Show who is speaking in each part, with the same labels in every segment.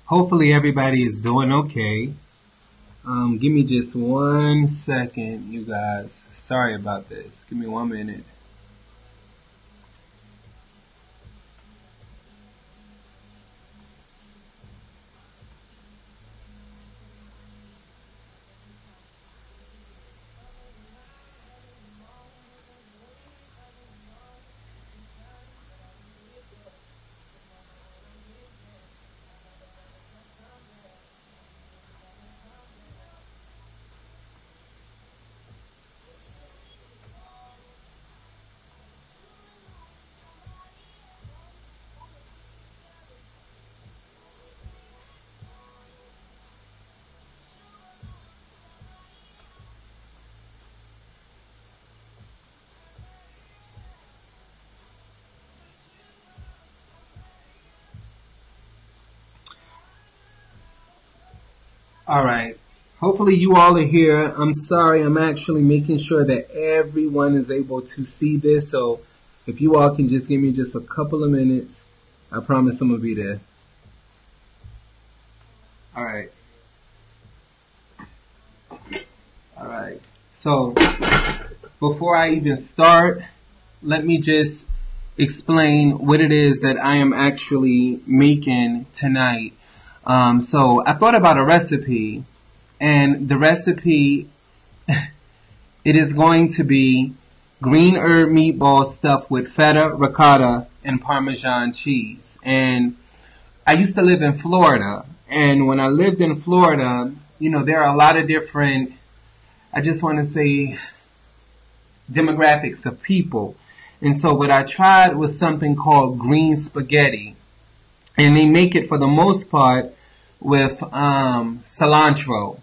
Speaker 1: Hopefully everybody is doing okay. Give me just 1 second, you guys. Sorry about this. Give me 1 minute. All right. Hopefully you all are here. I'm sorry. I'm actually making sure that everyone is able to see this. So if you all can just give me just a couple of minutes, I promise I'm going to be there. All right. All right. So before I even start, let me just explain what it is that I am actually making tonight. So I thought about a recipe, and the recipe, it is going to be green herb meatballs stuffed with feta, ricotta, and Parmesan cheese. And I used to live in Florida, and when I lived in Florida, you know, there are a lot of different, I just want to say, demographics of people. And so what I tried was something called green spaghetti. And they make it for the most part with cilantro.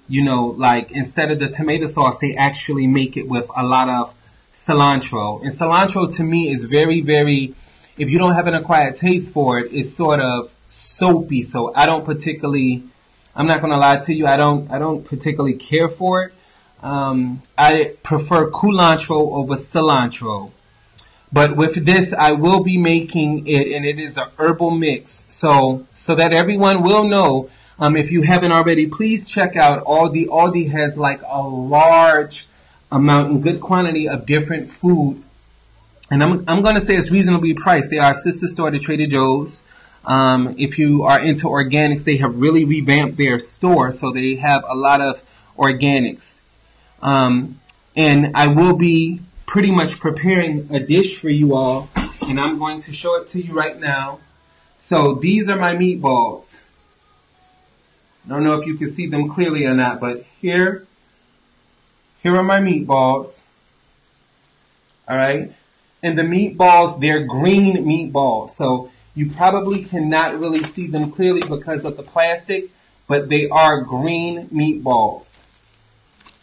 Speaker 1: You know, like instead of the tomato sauce, they actually make it with a lot of cilantro. And cilantro to me is very, very, if you don't have an acquired taste for it, it's sort of soapy. So I don't particularly, I'm not going to lie to you, I don't particularly care for it. I prefer culantro over cilantro. But with this, I will be making it, and it is an herbal mix. So that everyone will know, if you haven't already, please check out Aldi. Aldi has like a large amount and good quantity of different food. And I'm going to say it's reasonably priced. They are a sister store to Trader Joe's. If you are into organics, they have really revamped their store. So they have a lot of organics. And I will be pretty much preparing a dish for you all, and I'm going to show it to you right now. So these are my meatballs. I don't know if you can see them clearly or not, but here are my meatballs. All right. And the meatballs, they're green meatballs. So you probably cannot really see them clearly because of the plastic, but they are green meatballs.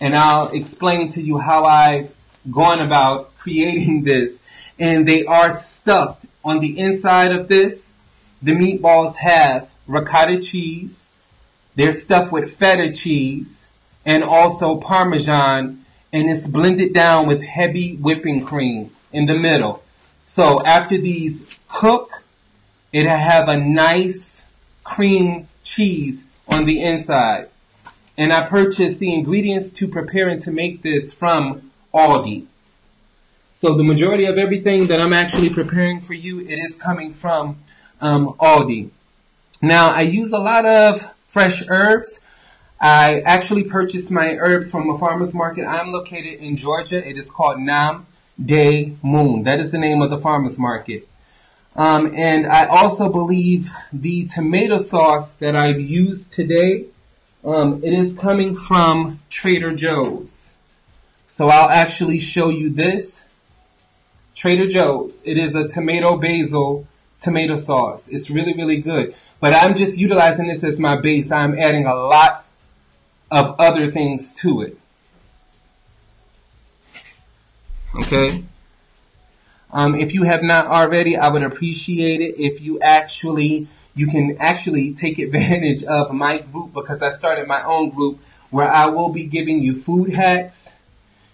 Speaker 1: And I'll explain to you how I've gone about creating this. And they are stuffed on the inside of this. The meatballs have ricotta cheese. They're stuffed with feta cheese and also Parmesan, and it's blended down with heavy whipping cream in the middle. So after these cook, it'll have a nice cream cheese on the inside. And I purchased the ingredients to prepare and to make this from Aldi. So the majority of everything that I'm actually preparing for you, it is coming from Aldi. Now, I use a lot of fresh herbs. I actually purchased my herbs from a farmer's market. I'm located in Georgia. It is called Nam De Moon. That is the name of the farmer's market. And I also believe the tomato sauce that I've used today, it is coming from Trader Joe's. So I'll actually show you this. Trader Joe's. It is a tomato basil tomato sauce. It's really, really good. But I'm just utilizing this as my base. I'm adding a lot of other things to it. Okay? If you have not already, I would appreciate it if you can actually take advantage of my group, because I started my own group where I will be giving you food hacks.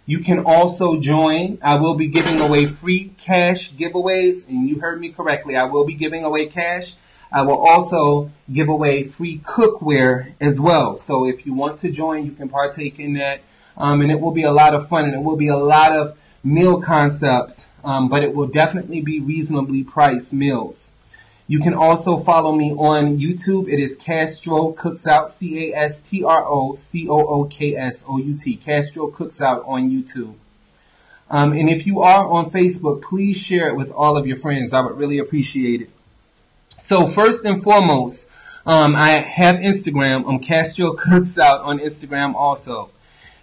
Speaker 1: You can also join. I will be giving away free cash giveaways, and you heard me correctly. I will be giving away cash. I will also give away free cookware as well. So if you want to join, you can partake in that. And it will be a lot of fun, and it will be a lot of meal concepts, but it will definitely be reasonably priced meals. You can also follow me on YouTube. It is CastroCooksOut, CastroCooksOut, CastroCooksOut on YouTube. And if you are on Facebook, please share it with all of your friends. I would really appreciate it. So first and foremost, I have Instagram. I'm CastroCooksOut on Instagram also.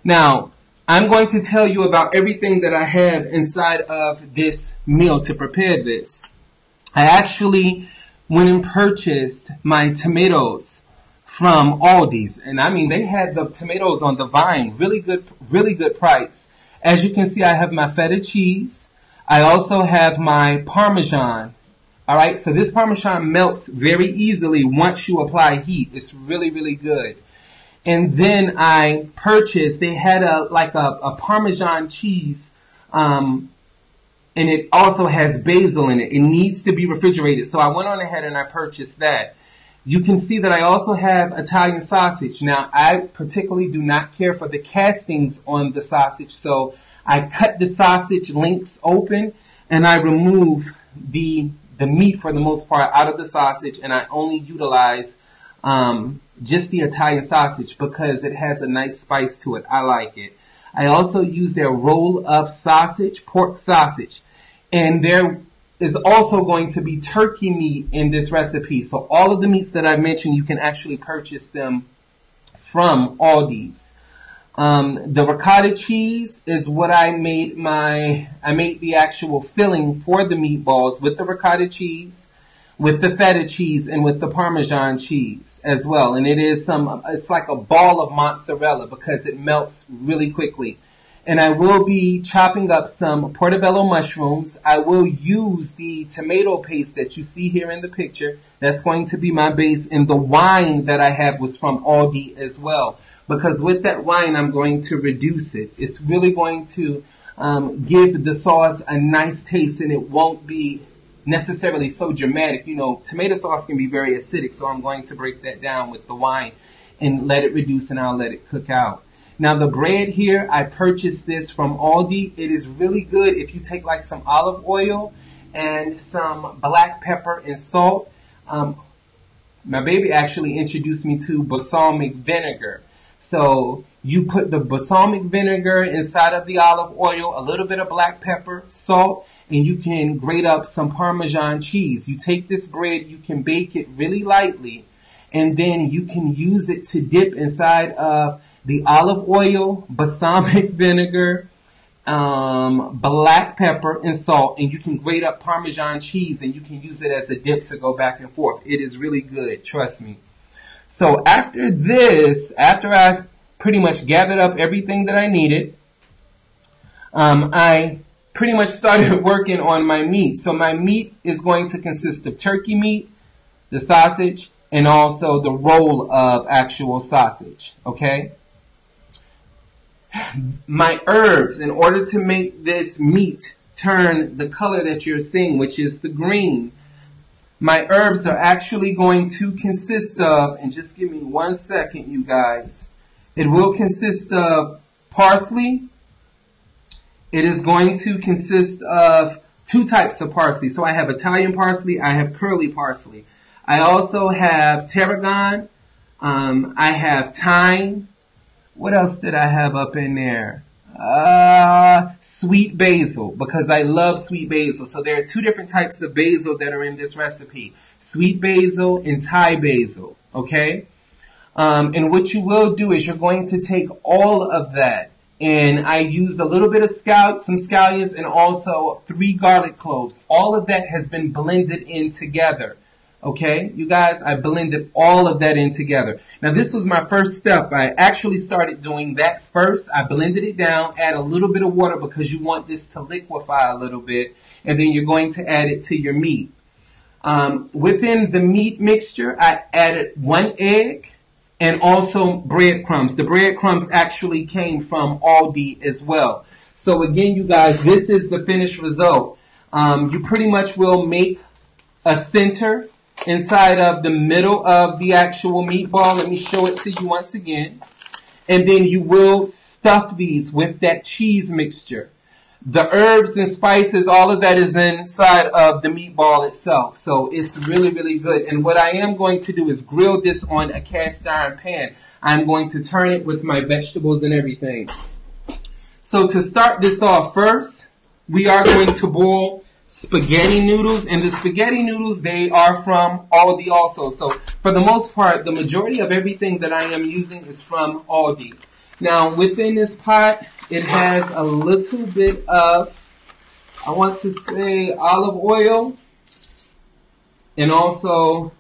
Speaker 1: Now, I'm going to tell you about everything that I have inside of this meal to prepare this. I actually went and purchased my tomatoes from Aldi's. And I mean, they had the tomatoes on the vine. Really good price. As you can see, I have my feta cheese. I also have my Parmesan. All right, so this Parmesan melts very easily once you apply heat. It's really good. And then I purchased, they had a Parmesan cheese, and it also has basil in it. It needs to be refrigerated. So I went on ahead and I purchased that. You can see that I also have Italian sausage. Now, I particularly do not care for the castings on the sausage. So I cut the sausage links open and I remove the meat for the most part out of the sausage, and I only utilize just the Italian sausage because it has a nice spice to it. I like it. I also use their roll of sausage, pork sausage. And there is also going to be turkey meat in this recipe. So all of the meats that I mentioned, you can actually purchase them from Aldi's. The ricotta cheese is what I made the actual filling for the meatballs with the ricotta cheese, with the feta cheese, and with the Parmesan cheese as well. And it's like a ball of mozzarella because it melts really quickly. And I will be chopping up some portobello mushrooms. I will use the tomato paste that you see here in the picture. That's going to be my base. And the wine that I have was from Aldi as well. Because with that wine, I'm going to reduce it. It's really going to give the sauce a nice taste, and it won't be necessarily so dramatic. You know, tomato sauce can be very acidic, so I'm going to break that down with the wine and let it reduce, and I'll let it cook out. Now, the bread here, I purchased this from Aldi. It is really good if you take like some olive oil and some black pepper and salt. My baby actually introduced me to balsamic vinegar. So you put the balsamic vinegar inside of the olive oil, a little bit of black pepper, salt, and you can grate up some Parmesan cheese. You take this bread, you can bake it really lightly, and then you can use it to dip inside of the olive oil, balsamic vinegar, black pepper, and salt, and you can grate up Parmesan cheese, and you can use it as a dip to go back and forth. It is really good, trust me. So after this, after I've pretty much gathered up everything that I needed, I pretty much started working on my meat. So my meat is going to consist of turkey meat, the sausage, and also the roll of actual sausage, okay? My herbs, in order to make this meat turn the color that you're seeing, which is the green, my herbs are actually going to consist of, and just give me 1 second, you guys. It will consist of parsley. It is going to consist of 2 types of parsley. So I have Italian parsley. I have curly parsley. I also have tarragon. I have thyme. What else did I have up in there? Sweet basil, because I love sweet basil. So there are 2 different types of basil that are in this recipe. Sweet basil and Thai basil, okay? And what you will do is you're going to take all of that, and I used a little bit of some scallions, and also 3 garlic cloves. All of that has been blended in together. Okay, you guys, I blended all of that in together. Now, this was my first step. I actually started doing that first. I blended it down, add a little bit of water because you want this to liquefy a little bit, and then you're going to add it to your meat. Within the meat mixture, I added 1 egg and also breadcrumbs. The breadcrumbs actually came from Aldi as well. So again, you guys, this is the finished result. You pretty much will make a center inside of the middle of the actual meatball. Let me show it to you once again. And then you will stuff these with that cheese mixture. The herbs and spices, all of that is inside of the meatball itself. So it's really, really good. And what I am going to do is grill this on a cast iron pan. I'm going to turn it with my vegetables and everything. So to start this off first, we are going to boil spaghetti noodles. And the spaghetti noodles, they are from Aldi also. So for the most part, the majority of everything that I am using is from Aldi. Now within this pot, it has a little bit of, I want to say, olive oil. And also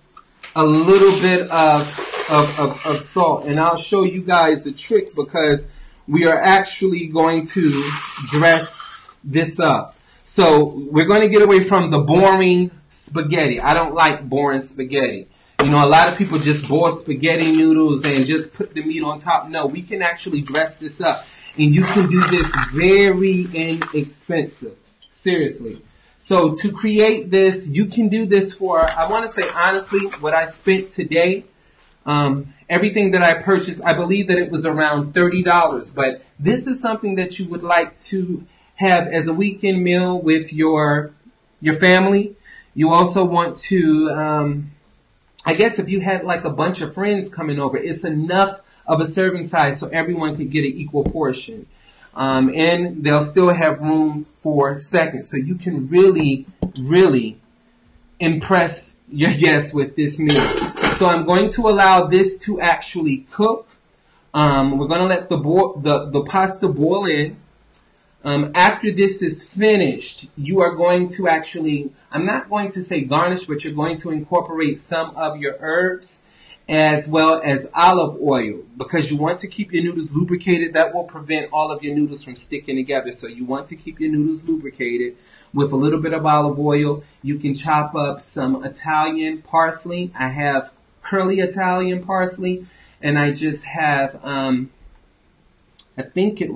Speaker 1: a little bit of salt. And I'll show you guys a trick because we are actually going to dress this up. So we're going to get away from the boring spaghetti. I don't like boring spaghetti. You know, a lot of people just boil spaghetti noodles and just put the meat on top. No, we can actually dress this up. And you can do this very inexpensive. Seriously. So to create this, you can do this for, I want to say honestly, what I spent today, everything that I purchased, I believe that it was around $30. But this is something that you would like to have as a weekend meal with your family. You also want to, I guess if you had like a bunch of friends coming over, it's enough of a serving size so everyone could get an equal portion. And they'll still have room for seconds. So you can really, really impress your guests with this meal. So I'm going to allow this to actually cook. We're going to let the pasta boil in. After this is finished, you are going to actually, I'm not going to say garnish, but you're going to incorporate some of your herbs as well as olive oil because you want to keep your noodles lubricated. That will prevent all of your noodles from sticking together. So you want to keep your noodles lubricated with a little bit of olive oil. You can chop up some Italian parsley. I have curly Italian parsley, and I just have, I think there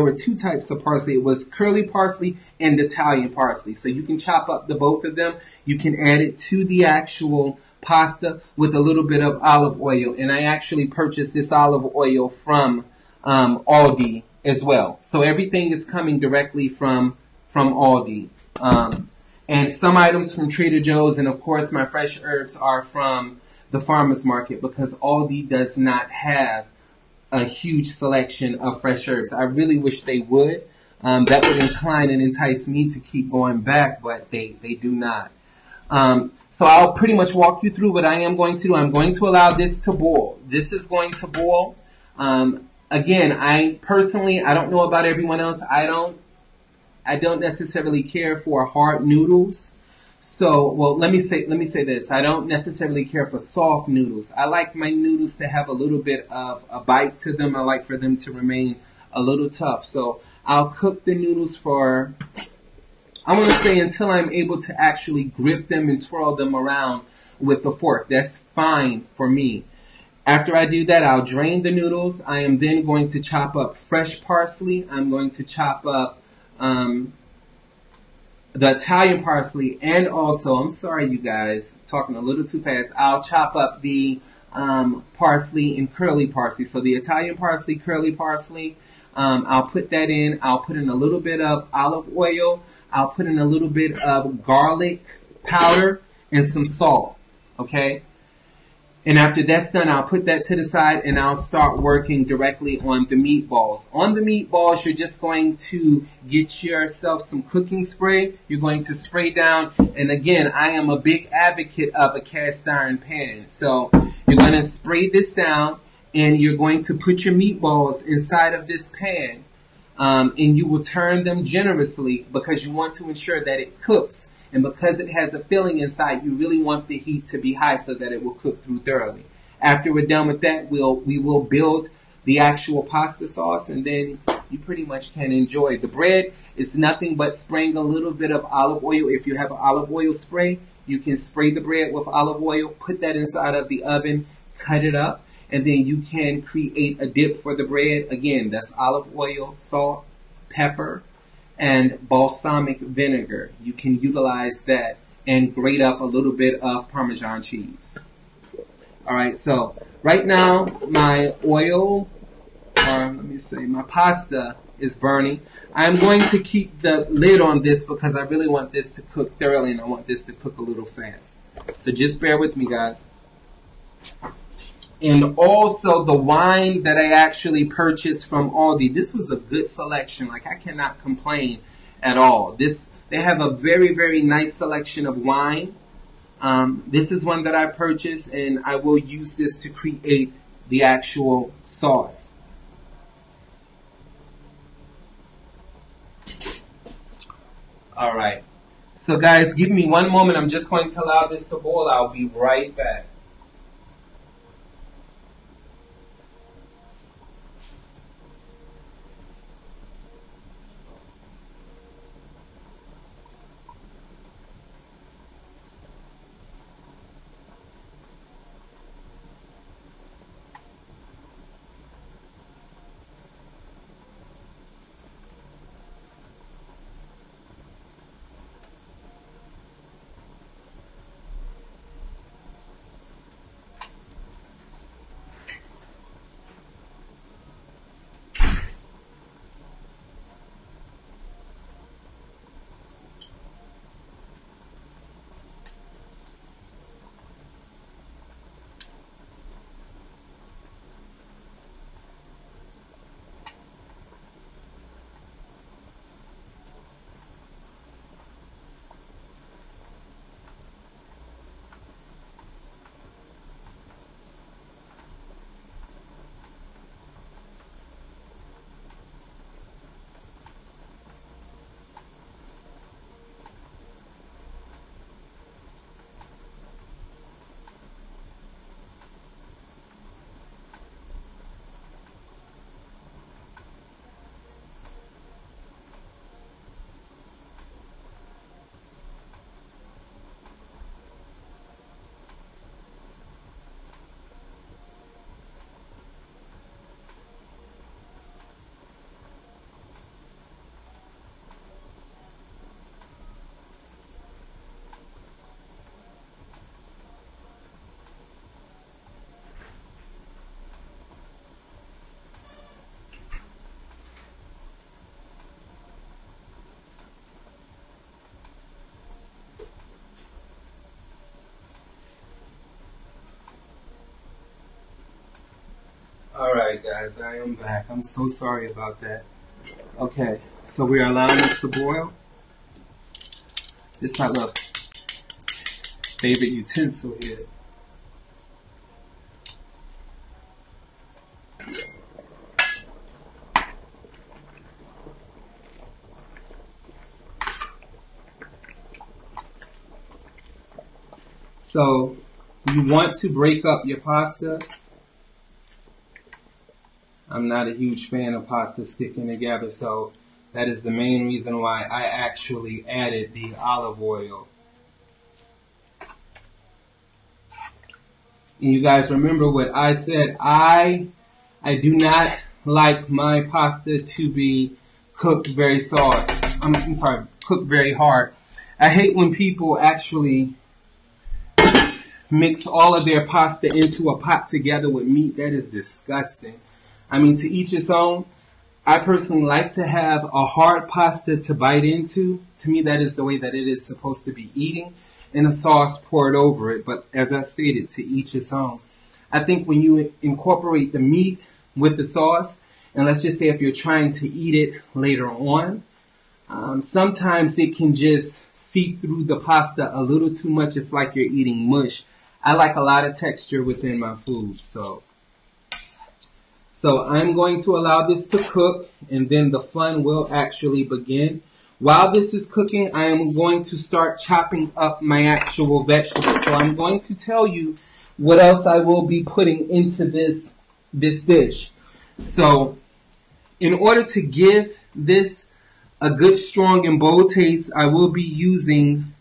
Speaker 1: were two types of parsley. It was curly parsley and Italian parsley. So you can chop up the both of them. You can add it to the actual pasta with a little bit of olive oil. And I actually purchased this olive oil from Aldi as well. So everything is coming directly from Aldi. And some items from Trader Joe's. And of course, my fresh herbs are from the farmer's market because Aldi does not have a huge selection of fresh herbs. I really wish they would. That would incline and entice me to keep going back, but they do not. So I'll pretty much walk you through what I am going to do. I'm going to allow this to boil. This is going to boil. Again, I don't know about everyone else. I don't necessarily care for hard noodles. So, well, let me say this. I don't necessarily care for soft noodles. I like my noodles to have a little bit of a bite to them. I like for them to remain a little tough. So I'll cook the noodles for, I want to say until I'm able to actually grip them and twirl them around with the fork. That's fine for me. After I do that, I'll drain the noodles. I am then going to chop up fresh parsley. I'm going to chop up the Italian parsley, and also, I'm sorry you guys, talking a little too fast, I'll chop up the parsley and curly parsley. So the Italian parsley, curly parsley, I'll put that in. I'll put in a little bit of olive oil. I'll put in a little bit of garlic powder and some salt, okay? And after that's done, I'll put that to the side and I'll start working directly on the meatballs. On the meatballs, you're just going to get yourself some cooking spray. You're going to spray down. And again, I am a big advocate of a cast iron pan. So you're going to spray this down and you're going to put your meatballs inside of this pan. And you will turn them generously because you want to ensure that it cooks. And because it has a filling inside, you really want the heat to be high so that it will cook through thoroughly. After we're done with that, we will build the actual pasta sauce, and then you pretty much can enjoy. The bread is nothing but spraying a little bit of olive oil. If you have an olive oil spray, you can spray the bread with olive oil, put that inside of the oven, cut it up, and then you can create a dip for the bread. Again, that's olive oil, salt, pepper, and balsamic vinegar. You can utilize that and grate up a little bit of Parmesan cheese. All right, so right now my oil, or let me say my pasta is burning. I'm going to keep the lid on this because I really want this to cook thoroughly and I want this to cook a little fast. So just bear with me, guys. And also the wine that I actually purchased from Aldi. This was a good selection. Like, I cannot complain at all. They have a very, very nice selection of wine. This is one that I purchased, and I will use this to create the actual sauce. All right. So guys, give me one moment. I'm just going to allow this to boil. I'll be right back. Alright guys, I am back. I'm so sorry about that. Okay, so we're allowing this to boil. This is my little favorite utensil here. So you want to break up your pasta. I'm not a huge fan of pasta sticking together, so that is the main reason why I actually added the olive oil. And you guys remember what I said. I do not like my pasta to be cooked very sauce. I'm sorry, cooked very hard. I hate when people actually mix all of their pasta into a pot together with meat. That is disgusting. I mean, to each his own. I personally like to have a hard pasta to bite into. To me, that is the way that it is supposed to be eating, and a sauce poured over it. But as I stated, to each his own. I think when you incorporate the meat with the sauce, and let's just say if you're trying to eat it later on, sometimes it can just seep through the pasta a little too much. It's like you're eating mush. I like a lot of texture within my food, So I'm going to allow this to cook, and then the fun will actually begin. While this is cooking, I am going to start chopping up my actual vegetables. So I'm going to tell you what else I will be putting into this dish. So in order to give this a good, strong, and bold taste, I will be using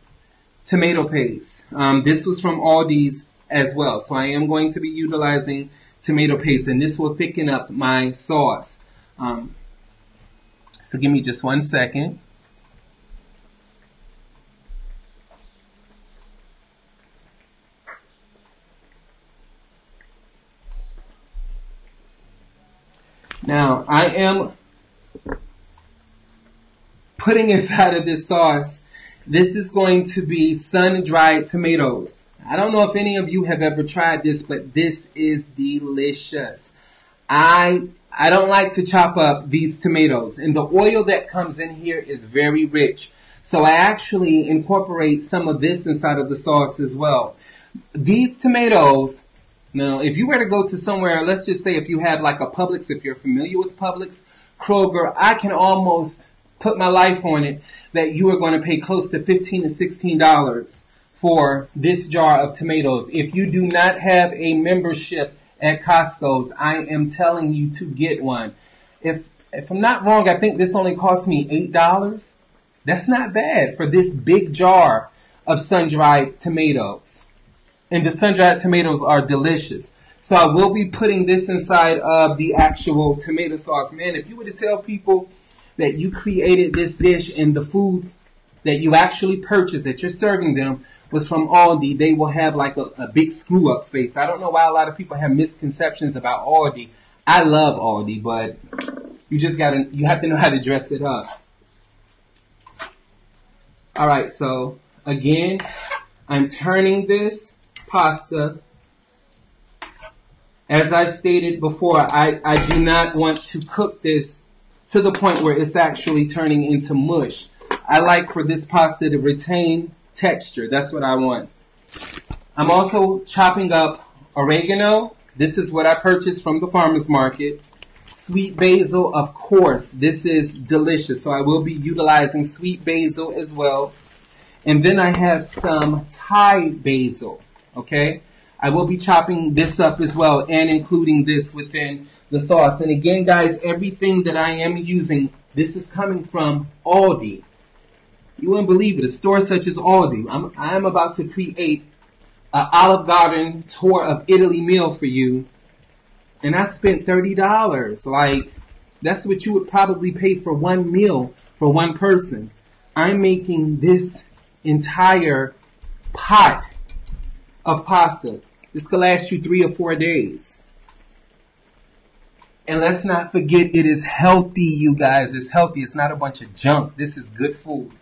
Speaker 1: tomato paste. This was from Aldi's as well. So I am going to be utilizing tomato paste, and this will thicken up my sauce. So give me just 1 second. Now, I am putting inside of this sauce, this is going to be sun-dried tomatoes. I don't know if any of you have ever tried this, but this is delicious. I don't like to chop up these tomatoes, and the oil that comes in here is very rich. So I actually incorporate some of this inside of the sauce as well. These tomatoes, now if you were to go to somewhere, let's just say if you have like a Publix, if you're familiar with Publix, Kroger, I can almost put my life on it that you are going to pay close to $15 to $16 for this jar of tomatoes. If you do not have a membership at Costco's, I am telling you to get one. If I'm not wrong, I think this only cost me $8. That's not bad for this big jar of sun-dried tomatoes. And the sun-dried tomatoes are delicious. So I will be putting this inside of the actual tomato sauce. Man, if you were to tell people that you created this dish and the food that you actually purchased, that you're serving them, was from Aldi, they will have like a big screw-up face. I don't know why a lot of people have misconceptions about Aldi. I love Aldi, but you have to know how to dress it up. All right, so again, I'm turning this pasta. As I stated before, I do not want to cook this to the point where it's actually turning into mush. I like for this pasta to retain texture. That's what I want. I'm also chopping up oregano. This is what I purchased from the farmer's market. Sweet basil, of course. This is delicious. So I will be utilizing sweet basil as well. And then I have some Thai basil. Okay? I will be chopping this up as well and including this within the sauce. And again, guys, everything that I am using, this is coming from Aldi. You wouldn't believe it. A store such as Aldi. I'm about to create an Olive Garden tour of Italy meal for you. And I spent $30. Like, that's what you would probably pay for one meal for one person. I'm making this entire pot of pasta. This could last you 3 or 4 days. And let's not forget, it is healthy, you guys. It's healthy. It's not a bunch of junk. This is good food.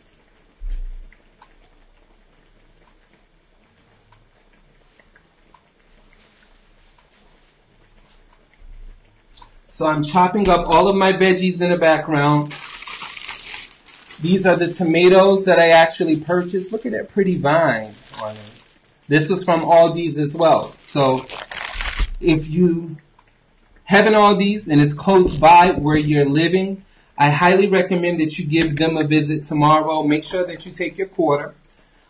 Speaker 1: So I'm chopping up all of my veggies in the background. These are the tomatoes that I actually purchased. Look at that pretty vine on it. This was from Aldi's as well. So if you have an Aldi's and it's close by where you're living, I highly recommend that you give them a visit tomorrow. Make sure that you take your quarter,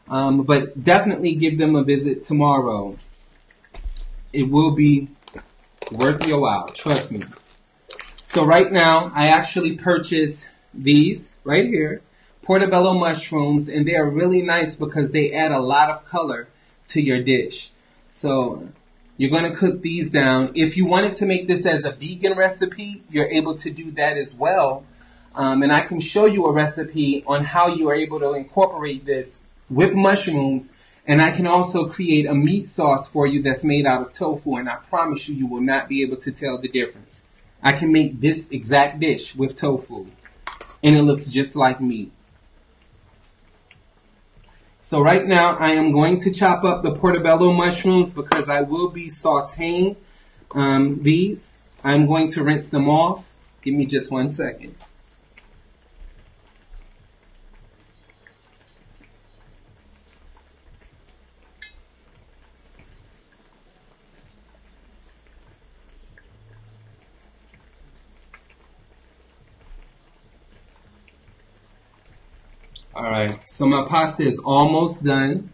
Speaker 1: but definitely give them a visit tomorrow. It will be worth your while, trust me. So right now, I actually purchased these right here, portobello mushrooms, and they are really nice because they add a lot of color to your dish. So you're going to cook these down. If you wanted to make this as a vegan recipe, you're able to do that as well. And I can show you a recipe on how you are able to incorporate this with mushrooms. And I can also create a meat sauce for you that's made out of tofu. And I promise you, you will not be able to tell the difference. I can make this exact dish with tofu. And it looks just like meat. So right now, I am going to chop up the portobello mushrooms because I will be sauteing these. I'm going to rinse them off. Give me just 1 second. Alright, so my pasta is almost done.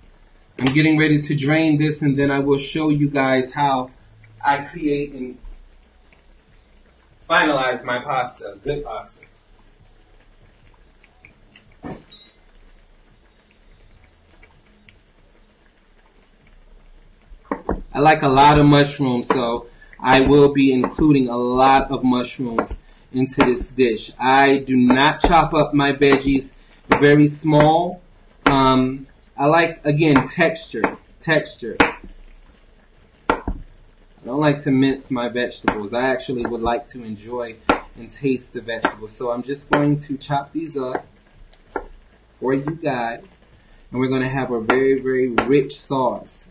Speaker 1: I'm getting ready to drain this and then I will show you guys how I create and finalize my pasta, good pasta. I like a lot of mushrooms, so I will be including a lot of mushrooms into this dish. I do not chop up my veggies very small. I like, again, texture. I don't like to mince my vegetables. I actually would like to enjoy and taste the vegetables. So I'm just going to chop these up for you guys. And we're going to have a very, very rich sauce.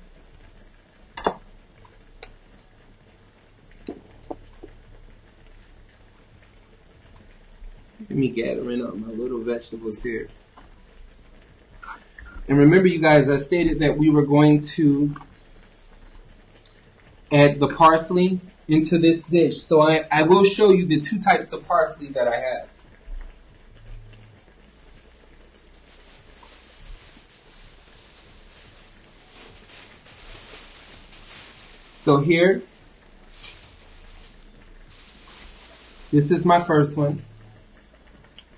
Speaker 1: Let me gathering up my little vegetables here. And remember, you guys, I stated that we were going to add the parsley into this dish. So I will show you the two types of parsley that I have. So here, this is my first one.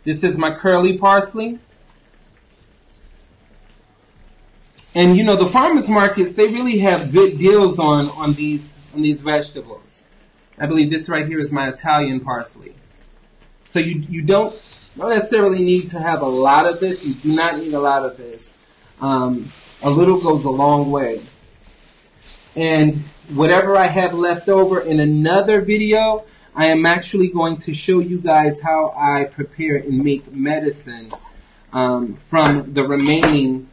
Speaker 1: This is my curly parsley. And you know, the farmers markets, they really have good deals on these vegetables. I believe this right here is my Italian parsley. So you don't necessarily need to have a lot of this. You do not need a lot of this. A little goes a long way. And whatever I have left over in another video, I am actually going to show you guys how I prepare and make medicine from the remaining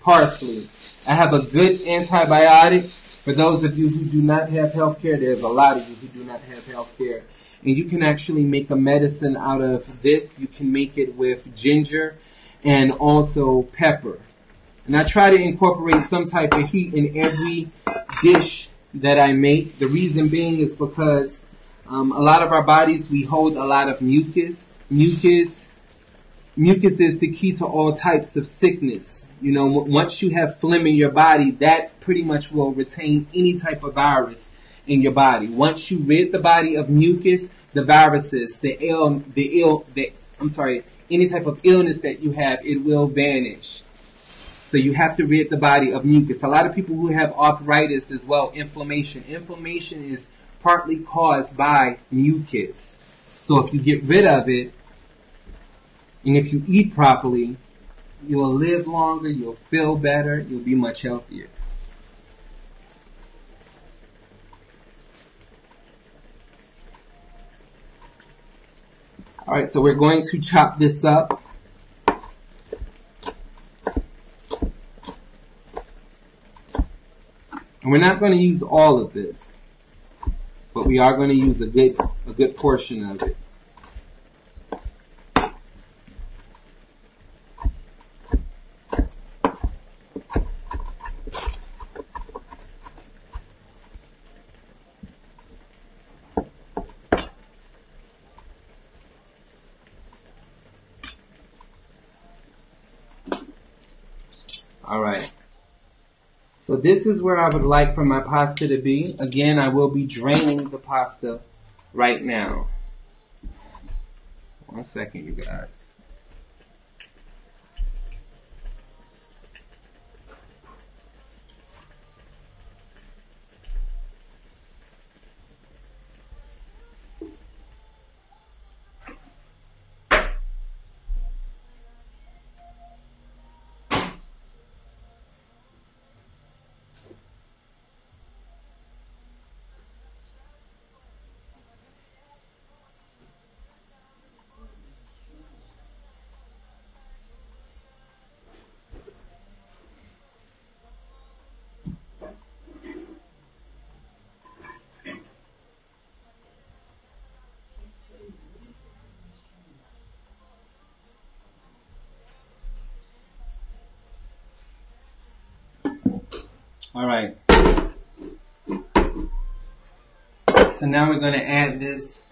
Speaker 1: parsley. I have a good antibiotic. For those of you who do not have health care, there's a lot of you who do not have health care. And you can actually make a medicine out of this. You can make it with ginger and also pepper. And I try to incorporate some type of heat in every dish that I make. The reason being is because a lot of our bodies, we hold a lot of mucus. Mucus is the key to all types of sickness. You know, once you have phlegm in your body, that pretty much will retain any type of virus in your body. Once you rid the body of mucus, the viruses, any type of illness that you have, it will vanish. So you have to rid the body of mucus. A lot of people who have arthritis as well, inflammation. Inflammation is partly caused by mucus. So if you get rid of it, and if you eat properly, you'll live longer, you'll feel better, you'll be much healthier. Alright, so we're going to chop this up. And we're not going to use all of this, but we are going to use a good portion of it. All right. So this is where I would like for my pasta to be. Again, I will be draining the pasta right now. 1 second, you guys. All right. So now we're going to add this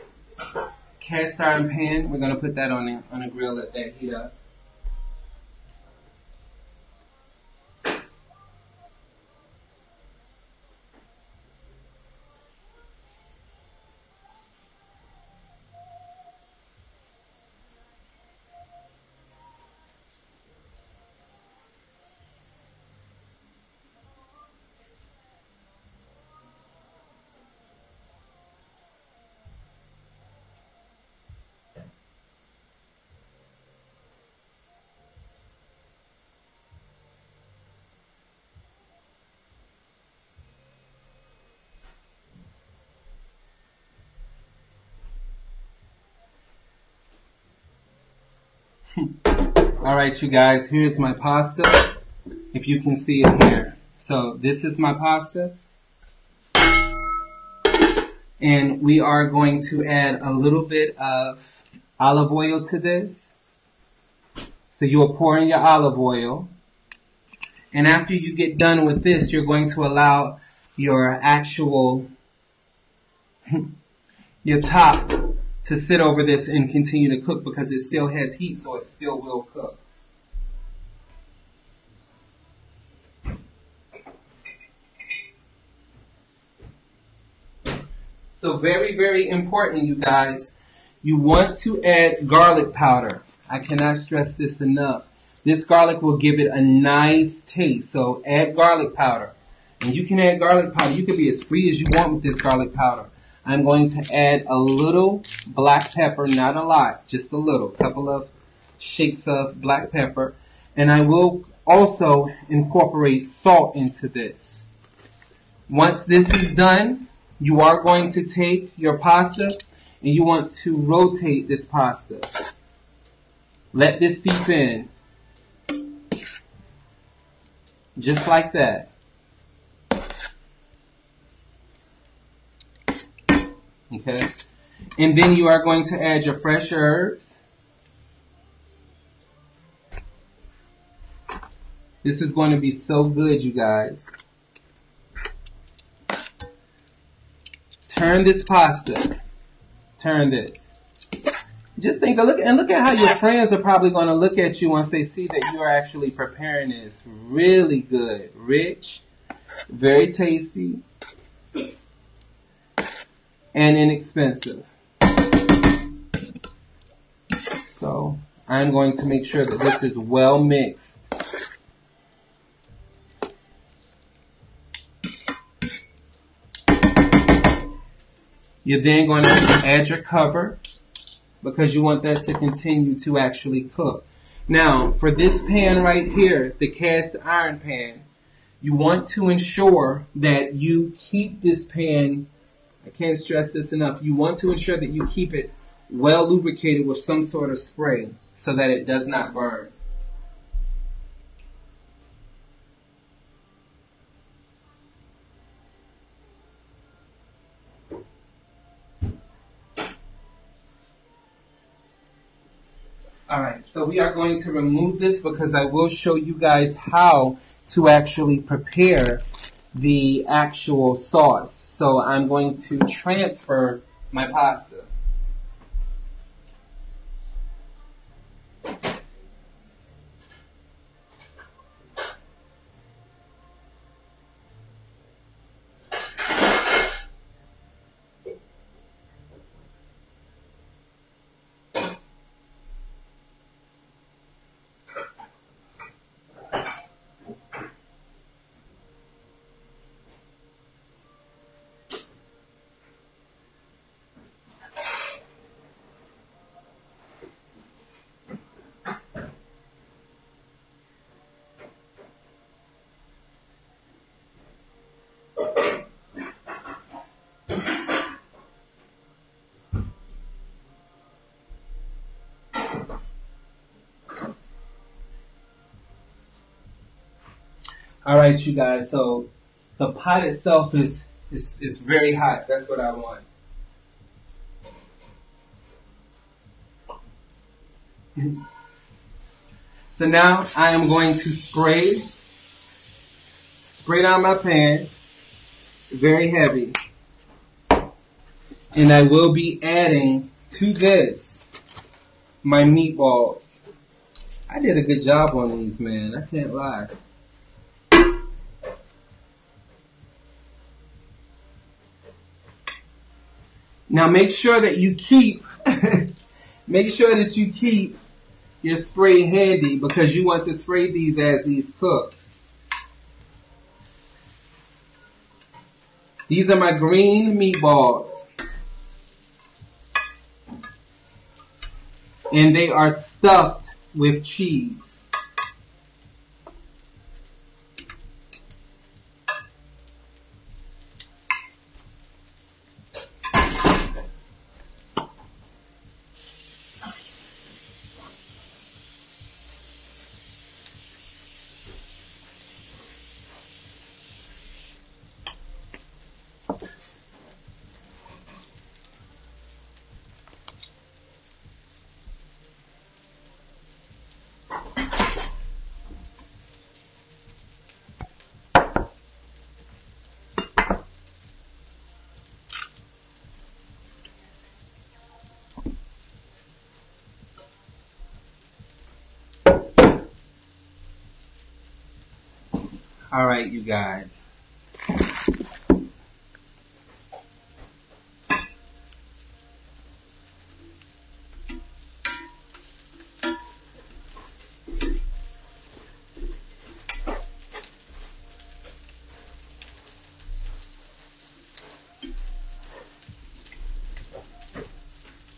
Speaker 1: cast iron pan. We're going to put that on a grill, let that heat up. All right, you guys, here's my pasta. If you can see it here. So this is my pasta. And we are going to add a little bit of olive oil to this. So you will pour in your olive oil. And after you get done with this, you're going to allow your actual, your top to sit over this and continue to cook because it still has heat, so it still will cook. So very, very important, you guys. You want to add garlic powder. I cannot stress this enough. This garlic will give it a nice taste. So add garlic powder. And you can add garlic powder. You can be as free as you want with this garlic powder. I'm going to add a little black pepper, not a lot, just a little, couple of shakes of black pepper. And I will also incorporate salt into this. Once this is done, you are going to take your pasta and you want to rotate this pasta. Let this seep in. Just like that. Okay? And then you are going to add your fresh herbs. This is going to be so good, you guys. Turn this pasta. Turn this. Just think, look at how your friends are probably going to look at you once they see that you are actually preparing this. Really good, rich, very tasty, and inexpensive. So I'm going to make sure that this is well mixed. You're then going to add your cover because you want that to continue to actually cook. Now, for this pan right here, the cast iron pan, you want to ensure that you keep this pan, I can't stress this enough, you want to ensure that you keep it well lubricated with some sort of spray so that it does not burn. Alright, so we are going to remove this because I will show you guys how to actually prepare the actual sauce. So I'm going to transfer my pasta. All right, you guys, so the pot itself is very hot. That's what I want. So now I am going to spray down my pan, very heavy. And I will be adding to this my meatballs. I did a good job on these, man. I can't lie. Now make sure that you keep your spray handy because you want to spray these as these cook. These are my green meatballs. And they are stuffed with cheese. All right, you guys.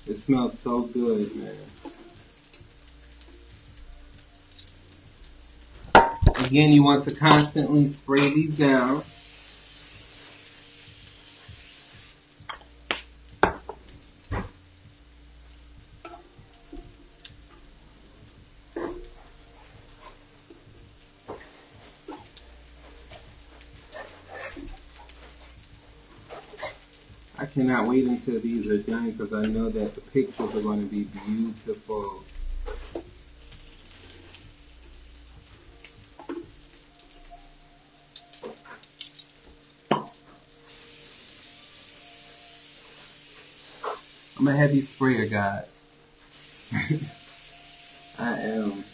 Speaker 1: It smells so good, man. Again, you want to constantly spray these down. I cannot wait until these are done because I know that the pictures are going to be beautiful. I'm a heavy sprayer, guys. I am.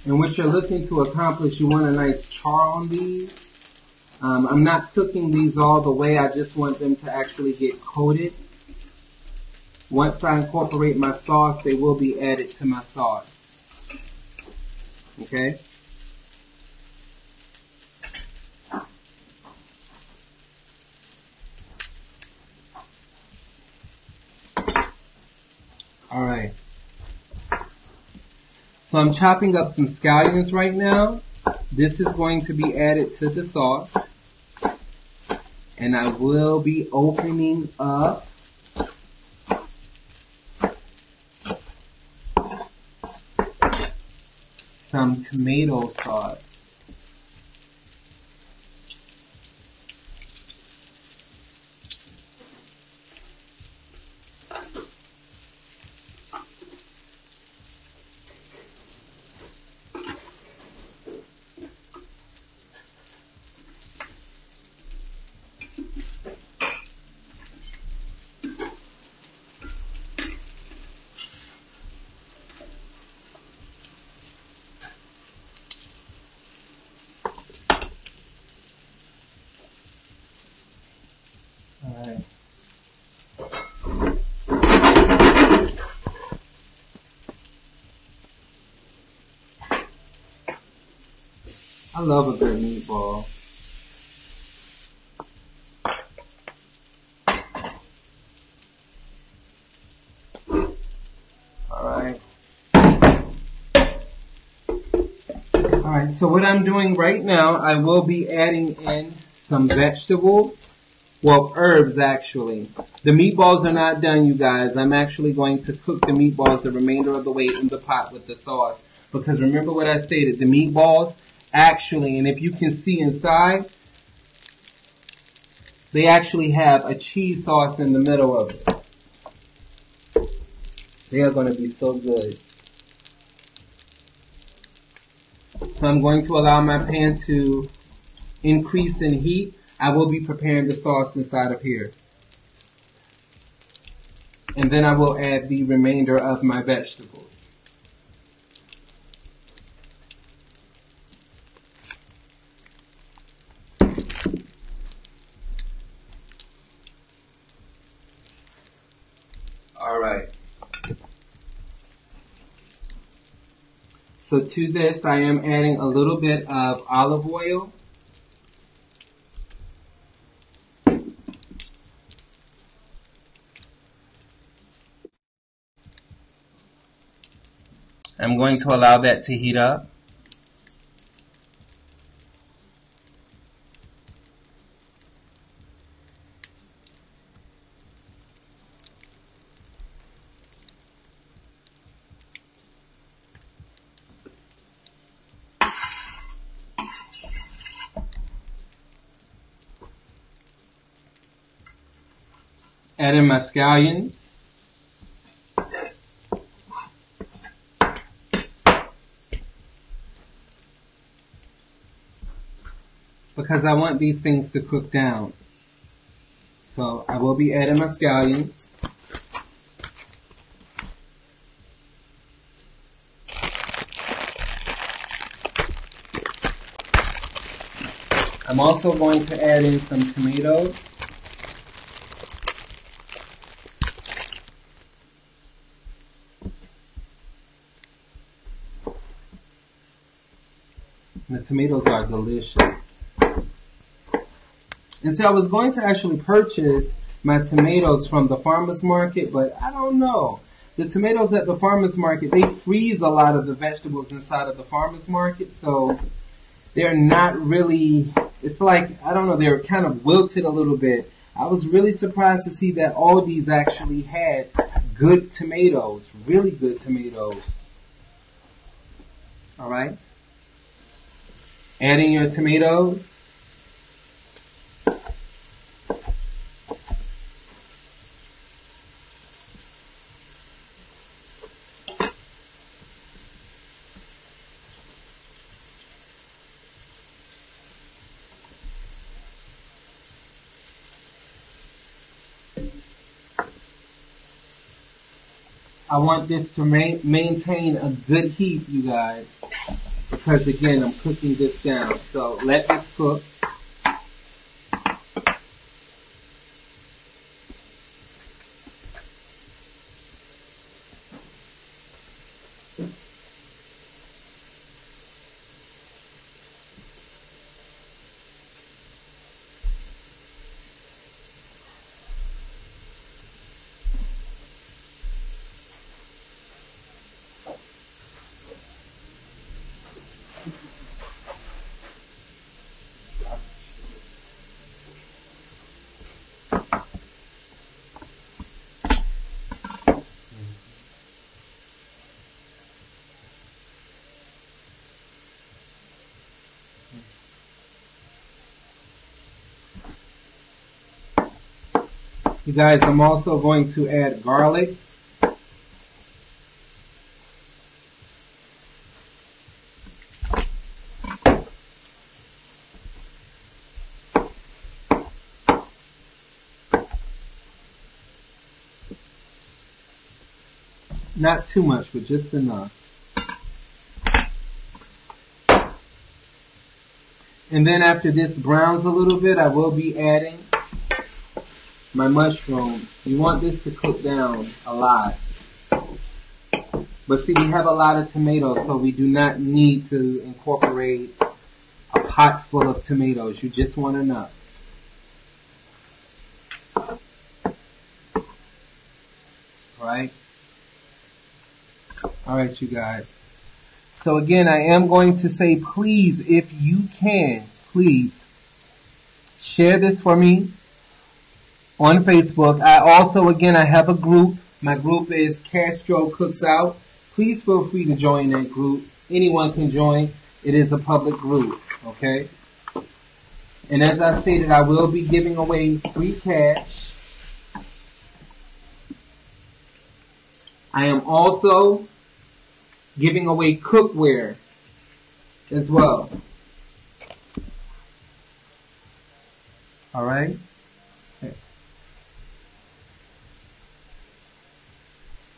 Speaker 1: And what you're looking to accomplish, you want a nice char on these. I'm not cooking these all the way. I just want them to actually get coated. Once I incorporate my sauce, they will be added to my sauce. Okay? All right. So I'm chopping up some scallions right now. This is going to be added to the sauce. And I will be opening up some tomato sauce. Alright. I love a good meatball. Alright, so what I'm doing right now, I will be adding in some vegetables. Well, herbs actually. The meatballs are not done, you guys. I'm actually going to cook the meatballs the remainder of the way in the pot with the sauce. Because remember what I stated, the meatballs actually, and if you can see inside, they actually have a cheese sauce in the middle of it. They are going to be so good. So I'm going to allow my pan to increase in heat. I will be preparing the sauce inside of here. And then I will add the remainder of my vegetables. Alright. So to this I am adding a little bit of olive oil. I'm going to allow that to heat up. Add in my scallions. because I want these things to cook down. So I will be adding my scallions. I'm also going to add in some tomatoes. And the tomatoes are delicious. And so I was going to actually purchase my tomatoes from the farmer's market, but I don't know. The tomatoes at the farmer's market, they freeze a lot of the vegetables inside of the farmer's market, so they're not really, it's like, I don't know, they're kind of wilted a little bit. I was really surprised to see that Aldi's actually had good tomatoes, really good tomatoes. All right. Adding your tomatoes. I want this to maintain a good heat, you guys, because again, I'm cooking this down. So let this cook. You guys, I'm also going to add garlic. Not too much, but just enough. And then after this browns a little bit, I will be adding my mushrooms. You want this to cook down a lot. But see, we have a lot of tomatoes, so we do not need to incorporate a pot full of tomatoes. You just want enough. Alright? Alright, you guys. So again, I am going to say, please, if you can, please share this for me on Facebook. I also, again, I have a group. My group is CastroCooksOut. Please feel free to join that group. Anyone can join. It is a public group, okay? And as I stated, I will be giving away free cash. I am also giving away cookware as well. All right? Okay.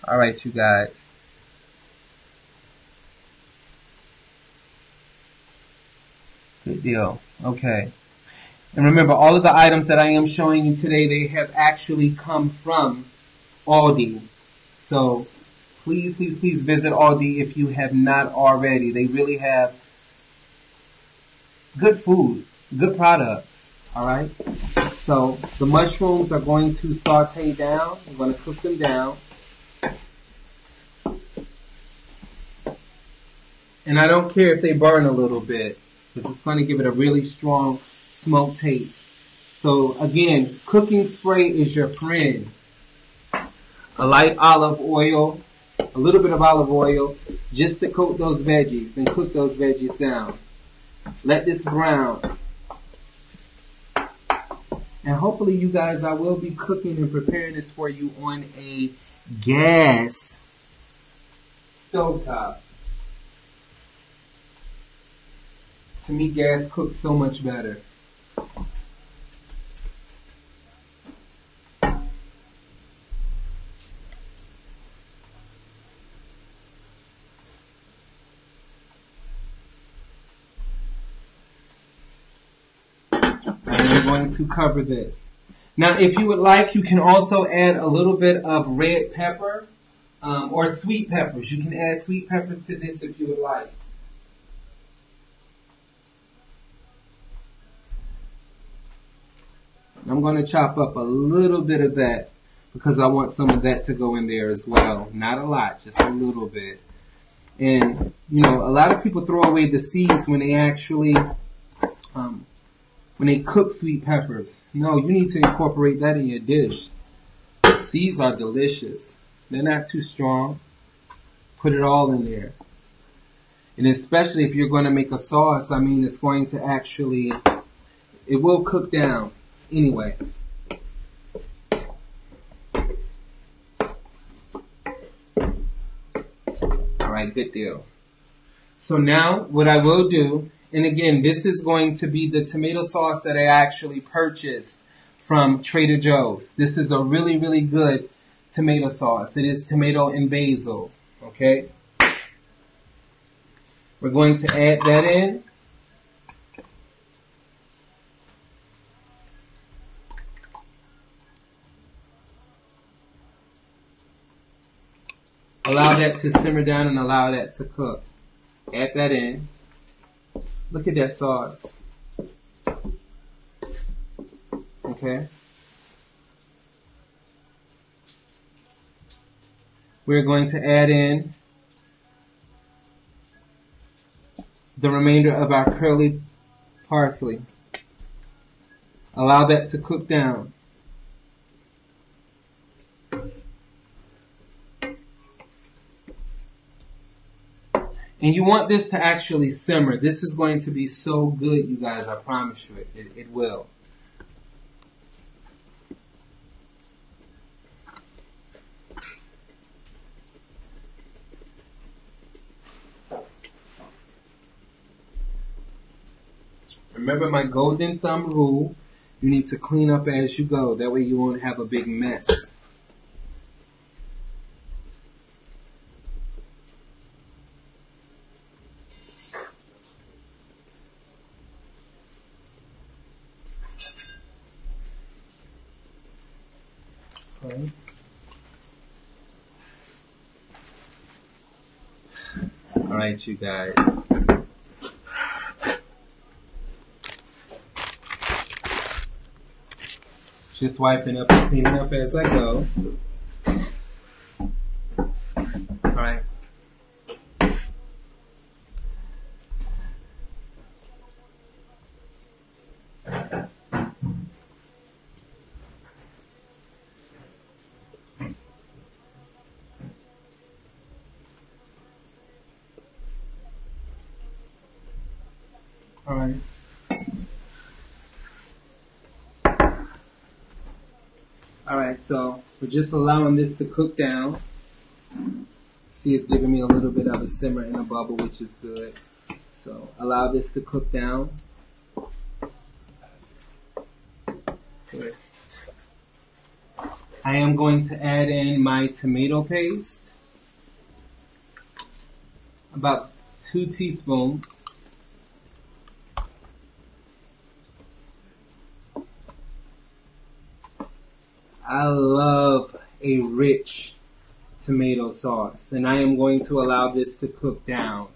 Speaker 1: All right, you guys. Good deal. Okay. And remember, all of the items that I am showing you today, they have actually come from Aldi. So please, please, please visit Aldi if you have not already. They really have good food, good products. All right. So the mushrooms are going to saute down. I'm going to cook them down. And I don't care if they burn a little bit, because it's going to give it a really strong smoke taste. So again, cooking spray is your friend. A light olive oil, a little bit of olive oil, just to coat those veggies and cook those veggies down. Let this brown. And hopefully you guys, I will be cooking and preparing this for you on a gas stovetop. To me, gas cooks so much better. we're going to cover this. Now, if you would like, you can also add a little bit of red pepper or sweet peppers. You can add sweet peppers to this if you would like. I'm going to chop up a little bit of that because I want some of that to go in there as well. Not a lot, just a little bit. And, you know, a lot of people throw away the seeds when they actually, when they cook sweet peppers. No, you need to incorporate that in your dish. Seeds are delicious. They're not too strong. Put it all in there. And especially if you're going to make a sauce, I mean, it's going to actually, it will cook down. Anyway, all right, good deal. So now what I will do, and again, this is going to be the tomato sauce that I actually purchased from Trader Joe's. This is a really, really good tomato sauce. It is tomato and basil, okay? We're going to add that in. Allow that to simmer down and allow that to cook. Add that in. Look at that sauce. Okay. We're going to add in the remainder of our curly parsley. Allow that to cook down. And you want this to actually simmer. This is going to be so good, you guys. I promise you it will. Remember my golden thumb rule. You need to clean up as you go. That way you won't have a big mess. Okay. All right, you guys. Just wiping up and cleaning up as I go. All right. All right. All right, so we're just allowing this to cook down. See, it's giving me a little bit of a simmer and a bubble, which is good. So allow this to cook down. Good. I am going to add in my tomato paste. About 2 teaspoons. I love a rich tomato sauce, and I am going to allow this to cook down.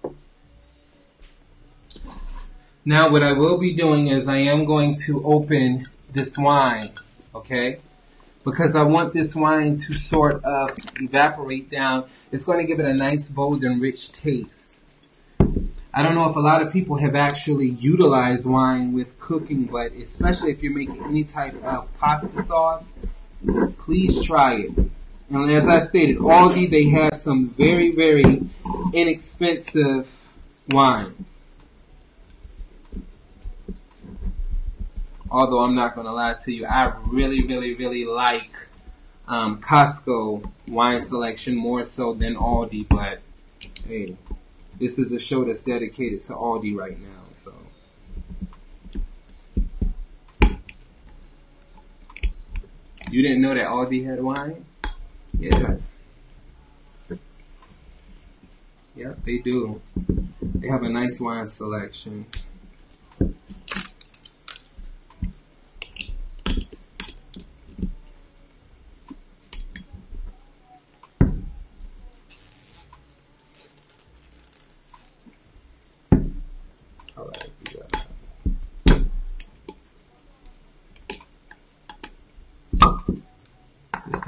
Speaker 1: Now what I will be doing is I am going to open this wine, okay? Because I want this wine to sort of evaporate down. It's going to give it a nice, bold, and rich taste. I don't know if a lot of people have actually utilized wine with cooking, but especially if you're making any type of pasta sauce, please try it. And as I stated, Aldi, they have some very, very inexpensive wines. Although I'm not going to lie to you, I really, really, really like Costco wine selection more so than Aldi. But hey, this is a show that's dedicated to Aldi right now, so. You didn't know that Aldi had wine? Yeah. Yep, they do. They have a nice wine selection.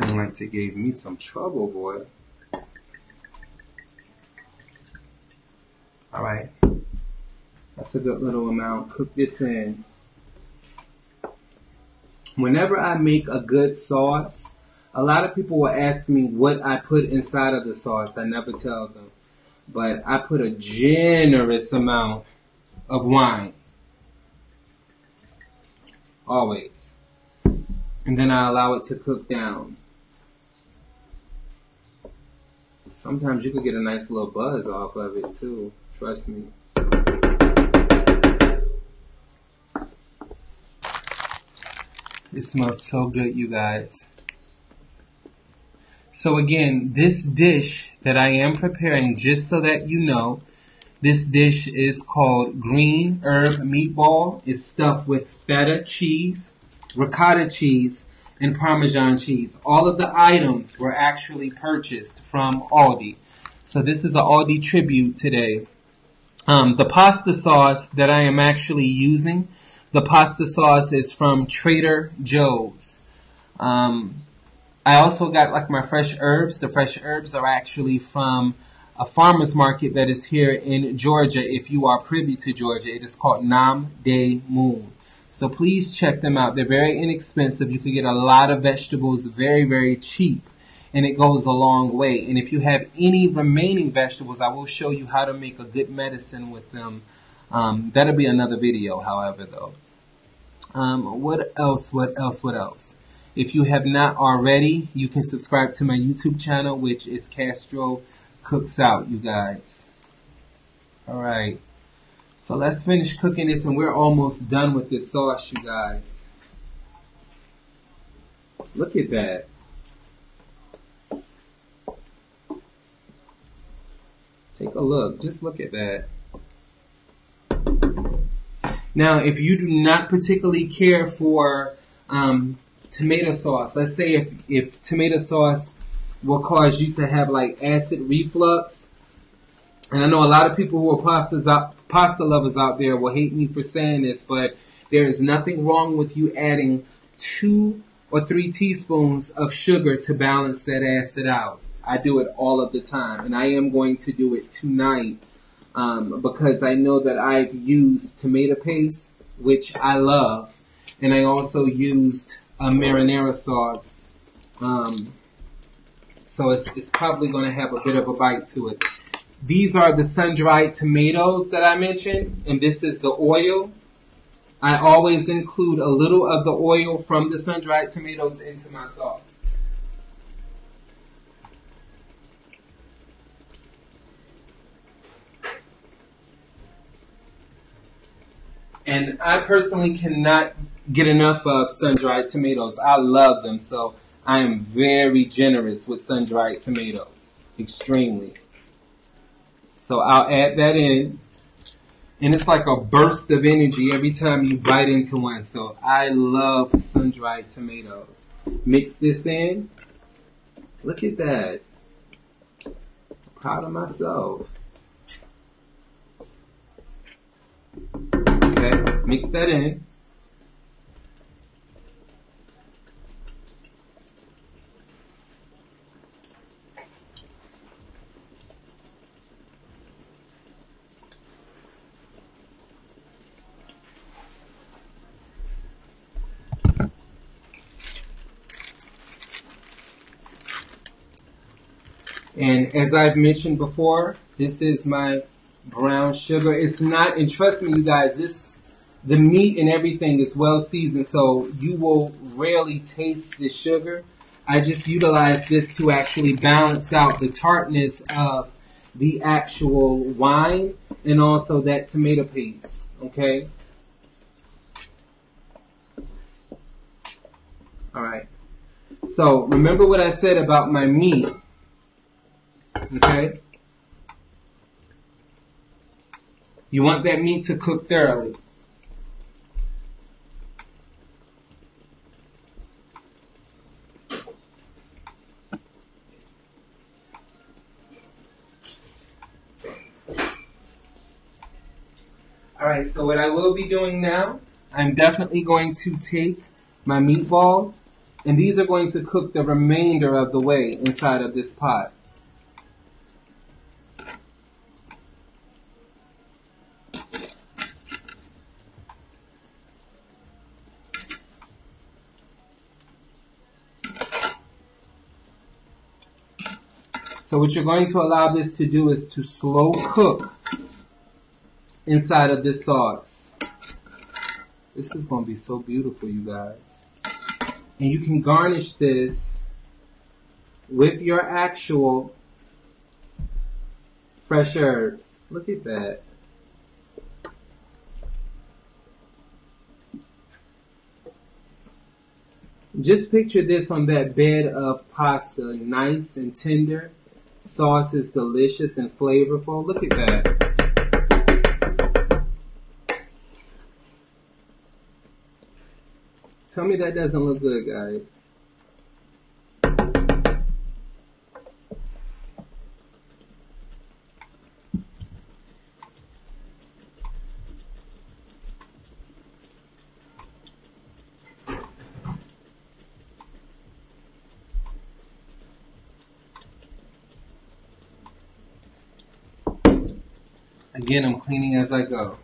Speaker 1: ring light that gave me some trouble, boy. Alright. That's a good little amount. Cook this in. Whenever I make a good sauce, a lot of people will ask me what I put inside of the sauce. I never tell them. But I put a generous amount of wine. Always. And then I allow it to cook down. Sometimes you could get a nice little buzz off of it too. Trust me. It smells so good, you guys. So again, this dish that I am preparing, just so that you know, this dish is called green herb meatball. It's stuffed with feta cheese, ricotta cheese, and Parmesan cheese. All of the items were actually purchased from Aldi. So this is an Aldi tribute today. The pasta sauce that I am actually using, the pasta sauce is from Trader Joe's. I also got like my fresh herbs. The fresh herbs are actually from a farmer's market that is here in Georgia. If you are privy to Georgia, it is called Nam De Moon. So please check them out. They're very inexpensive. You can get a lot of vegetables very, very cheap. And it goes a long way. And if you have any remaining vegetables, I will show you how to make a good medicine with them. That'll be another video, however, though. What else? If you have not already, you can subscribe to my YouTube channel, which is CastroCooksOut, you guys. Alright. So let's finish cooking this, and we're almost done with this sauce, you guys. Look at that. Take a look. Just look at that. Now, if you do not particularly care for tomato sauce, let's say if tomato sauce will cause you to have like acid reflux, and I know a lot of people who are pasta lovers out there will hate me for saying this, but there is nothing wrong with you adding 2 or 3 teaspoons of sugar to balance that acid out. I do it all of the time, and I am going to do it tonight because I know that I've used tomato paste, which I love, and I also used a marinara sauce, so it's probably going to have a bit of a bite to it. These are the sun-dried tomatoes that I mentioned, and this is the oil. I always include a little of the oil from the sun-dried tomatoes into my sauce. And I personally cannot get enough of sun-dried tomatoes. I love them, so I am very generous with sun-dried tomatoes. Extremely. So I'll add that in. And it's like a burst of energy every time you bite into one. So I love sun-dried tomatoes. Mix this in. Look at that. I'm proud of myself. Okay, mix that in. And as I've mentioned before, this is my brown sugar. It's not, and trust me, you guys, the meat and everything is well seasoned, so you will rarely taste the sugar. I just utilize this to actually balance out the tartness of the actual wine and also that tomato paste, okay? All right. So remember what I said about my meat, okay? You want that meat to cook thoroughly. Alright, so what I will be doing now, I'm definitely going to take my meatballs And these are going to cook the remainder of the way inside of this pot. So what you're going to allow this to do is to slow cook inside of this sauce. This is going to be so beautiful, you guys. And you can garnish this with your actual fresh herbs. Look at that. Just picture this on that bed of pasta, nice and tender. Sauce is delicious and flavorful. Look at that. Tell me that doesn't look good, guys. Again, I'm cleaning as I go.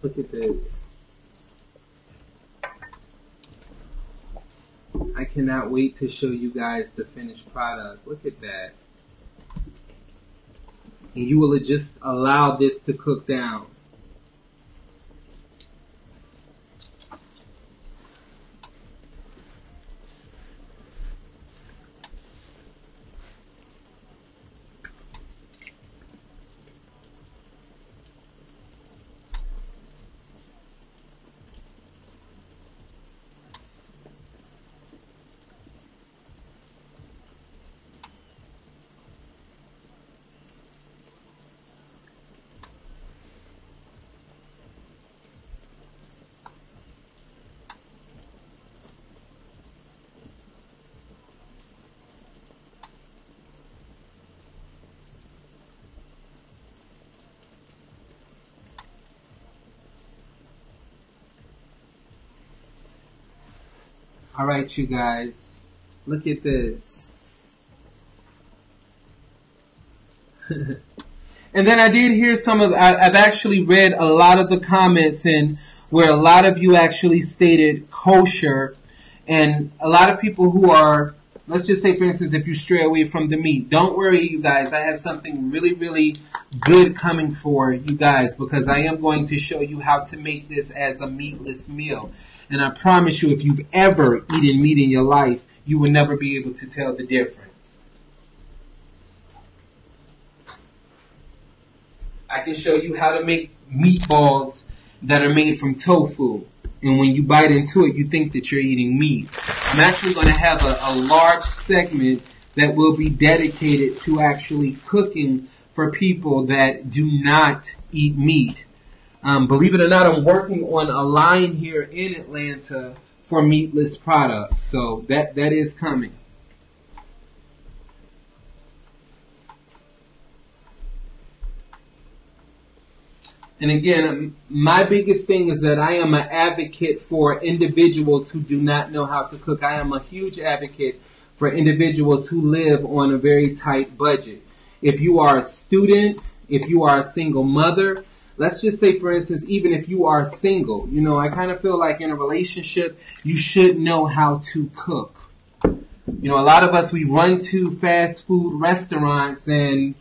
Speaker 1: Look at this. I cannot wait to show you guys the finished product. Look at that. And you will just allow this to cook down. All right, you guys, look at this. And then I did hear I've actually read a lot of the comments and where a lot of you actually stated kosher, and a lot of people who are, let's just say for instance, if you stray away from the meat, don't worry you guys, I have something really, really good coming for you guys, because I am going to show you how to make this as a meatless meal. And I promise you, if you've ever eaten meat in your life, you will never be able to tell the difference. I can show you how to make meatballs that are made from tofu. And when you bite into it, you think that you're eating meat. I'm actually going to have a large segment that will be dedicated to actually cooking for people that do not eat meat. Believe it or not, I'm working on a line here in Atlanta for meatless products. So that is coming. And again, my biggest thing is that I am an advocate for individuals who do not know how to cook. I am a huge advocate for individuals who live on a very tight budget. If you are a student, if you are a single mother, let's just say, for instance, even if you are single, you know, I kind of feel like in a relationship, you should know how to cook. You know, a lot of us, we run to fast food restaurants and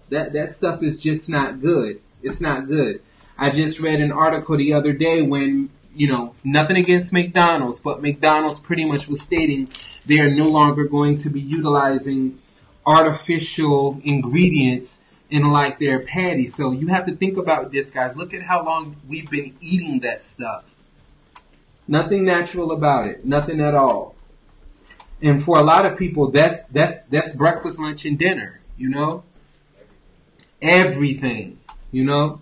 Speaker 1: that stuff is just not good. It's not good. I just read an article the other day when, you know, nothing against McDonald's, but McDonald's pretty much was stating they are no longer going to be utilizing artificial ingredients in like their patty. So you have to think about this, guys. Look at how long we've been eating that stuff. Nothing natural about it. Nothing at all. And for a lot of people, that's breakfast, lunch, and dinner, you know? Everything, you know?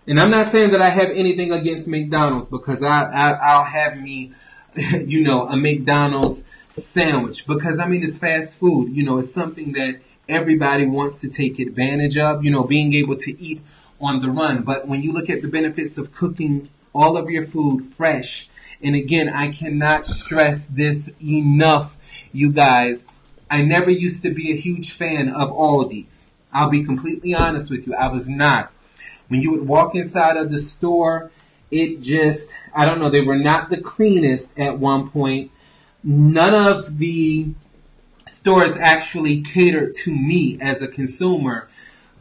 Speaker 1: And I'm not saying that I have anything against McDonald's, because I'll have me, you know, a McDonald's sandwich, because I mean, it's fast food. You know, it's something that everybody wants to take advantage of, you know, being able to eat on the run. But when you look at the benefits of cooking all of your food fresh, and again, I cannot stress this enough, you guys, I never used to be a huge fan of Aldi's. I'll be completely honest with you. I was not. When you would walk inside of the store, it just, I don't know, they were not the cleanest at one point. None of the stores actually catered to me as a consumer.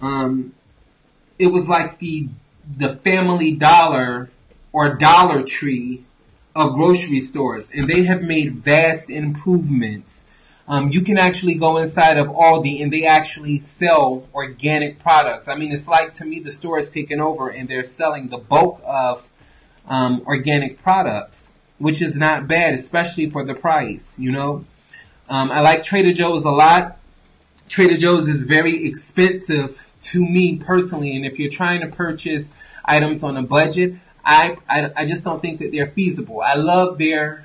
Speaker 1: It was like the Family Dollar or Dollar Tree of grocery stores, and they have made vast improvements. You can actually go inside of Aldi and they actually sell organic products. I mean, it's like, to me, the store is taken over and they're selling the bulk of organic products, which is not bad, especially for the price, you know. I like Trader Joe's a lot. Trader Joe's is very expensive to me personally, and if you're trying to purchase items on a budget, I just don't think that they're feasible. I love their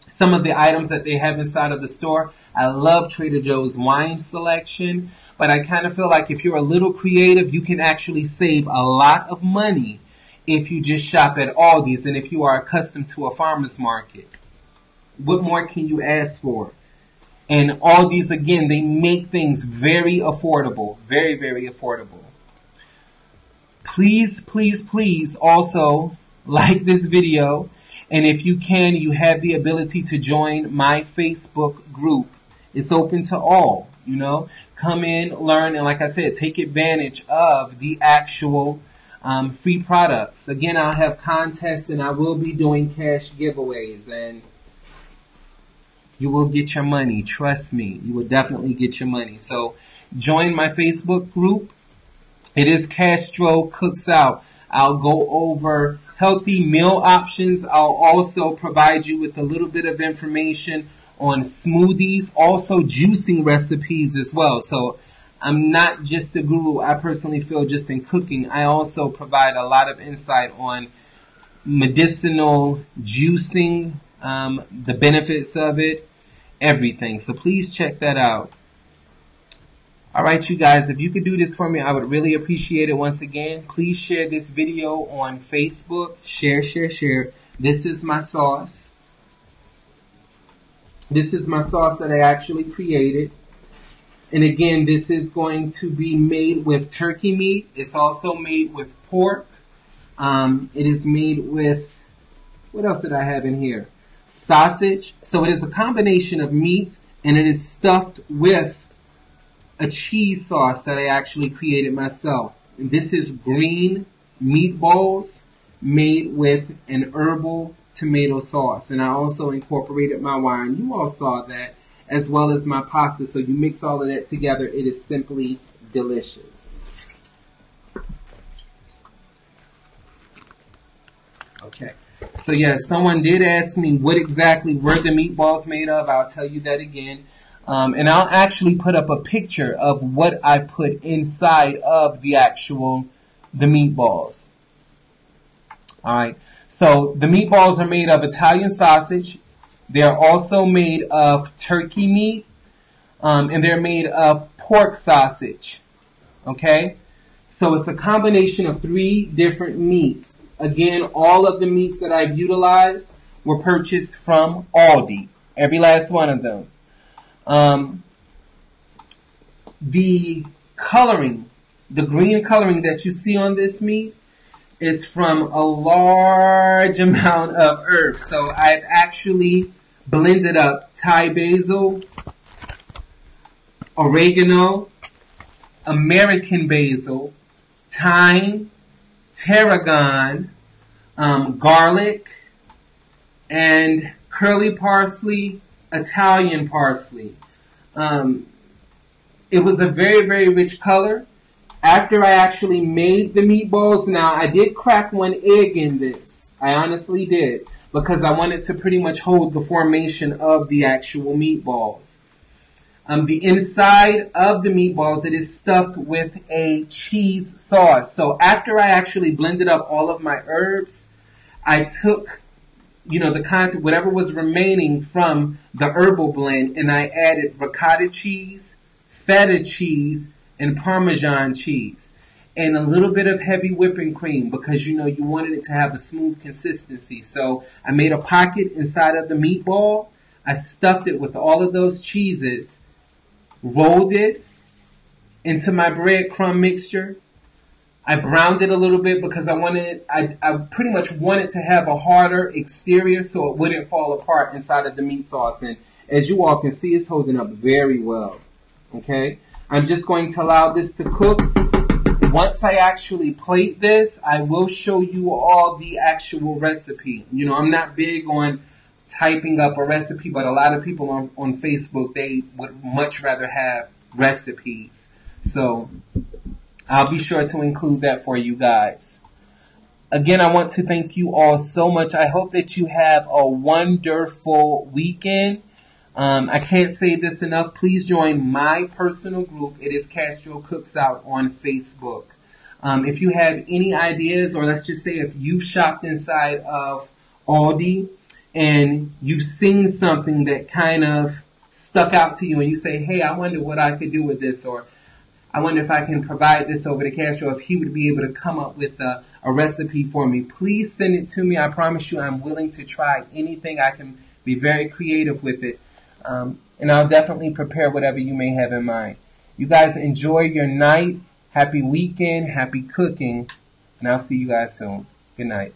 Speaker 1: some of the items that they have inside of the store. I love Trader Joe's wine selection, but I kind of feel like if you're a little creative, you can actually save a lot of money if you just shop at Aldi's and if you are accustomed to a farmer's market. What more can you ask for? And Aldi's, again, they make things very affordable, very, very affordable. Please, please, please also like this video. And if you can, you have the ability to join my Facebook group. It's open to all, you know. Come in, learn, and like I said, take advantage of the actual free products. Again, I'll have contests and I will be doing cash giveaways, and you will get your money. Trust me, you will definitely get your money. So join my Facebook group. It is CastroCooksOut. I'll go over healthy meal options. I'll also provide you with a little bit of information on smoothies, also juicing recipes as well. So I'm not just a guru, I personally feel, just in cooking. I also provide a lot of insight on medicinal juicing, the benefits of it, everything. So please check that out. All right, you guys, if you could do this for me, I would really appreciate it. Once again, please share this video on Facebook. Share, share, share. This is my sauce. This is my sauce that I actually created. And again, this is going to be made with turkey meat. It's also made with pork. It is made with, what else did I have in here? Sausage. So it is a combination of meats, and it is stuffed with a cheese sauce that I actually created myself. And this is green meatballs made with an herbal tomato sauce. And I also incorporated my wine. You all saw that, as well as my pasta. So you mix all of that together. It is simply delicious. Okay. So yeah, someone did ask me what exactly were the meatballs made of. I'll tell you that again. And I'll actually put up a picture of what I put inside of the meatballs. All right. So the meatballs are made of Italian sausage. They're also made of turkey meat. And they're made of pork sausage. Okay. So it's a combination of 3 different meats. Again, all of the meats that I've utilized were purchased from Aldi. Every last one of them. The coloring, the green coloring that you see on this meat is from a large amount of herbs. So I've actually blended up Thai basil, oregano, American basil, thyme, tarragon, garlic, and curly parsley, Italian parsley. It was a very, very rich color. After I actually made the meatballs, now I did crack one egg in this. I honestly did, because I wanted to pretty much hold the formation of the actual meatballs. The inside of the meatballs, it is stuffed with a cheese sauce. So after I actually blended up all of my herbs, I took, the content, whatever was remaining from the herbal blend, and I added ricotta cheese, feta cheese, and Parmesan cheese. And a little bit of heavy whipping cream because, you wanted it to have a smooth consistency. So I made a pocket inside of the meatball. I stuffed it with all of those cheeses, rolled it into my breadcrumb mixture. I browned it a little bit because I pretty much wanted to have a harder exterior so it wouldn't fall apart inside of the meat sauce. And as you all can see, it's holding up very well. Okay? I'm just going to allow this to cook. Once I actually plate this, I will show you all the actual recipe. I'm not big on typing up a recipe, but a lot of people on Facebook, they would much rather have recipes. So I'll be sure to include that for you guys. Again, I want to thank you all so much. I hope that you have a wonderful weekend. I can't say this enough. Please join my personal group. It is CastroCooksOut on Facebook. If you have any ideas, or let's just say if you shopped inside of Aldi and you've seen something that kind of stuck out to you and you say, hey, I wonder what I could do with this, or I wonder if I can provide this over to Castro, if he would be able to come up with a recipe for me, please send it to me. I promise you I'm willing to try anything. I can be very creative with it. And I'll definitely prepare whatever you may have in mind. You guys enjoy your night. Happy weekend. Happy cooking. And I'll see you guys soon. Good night.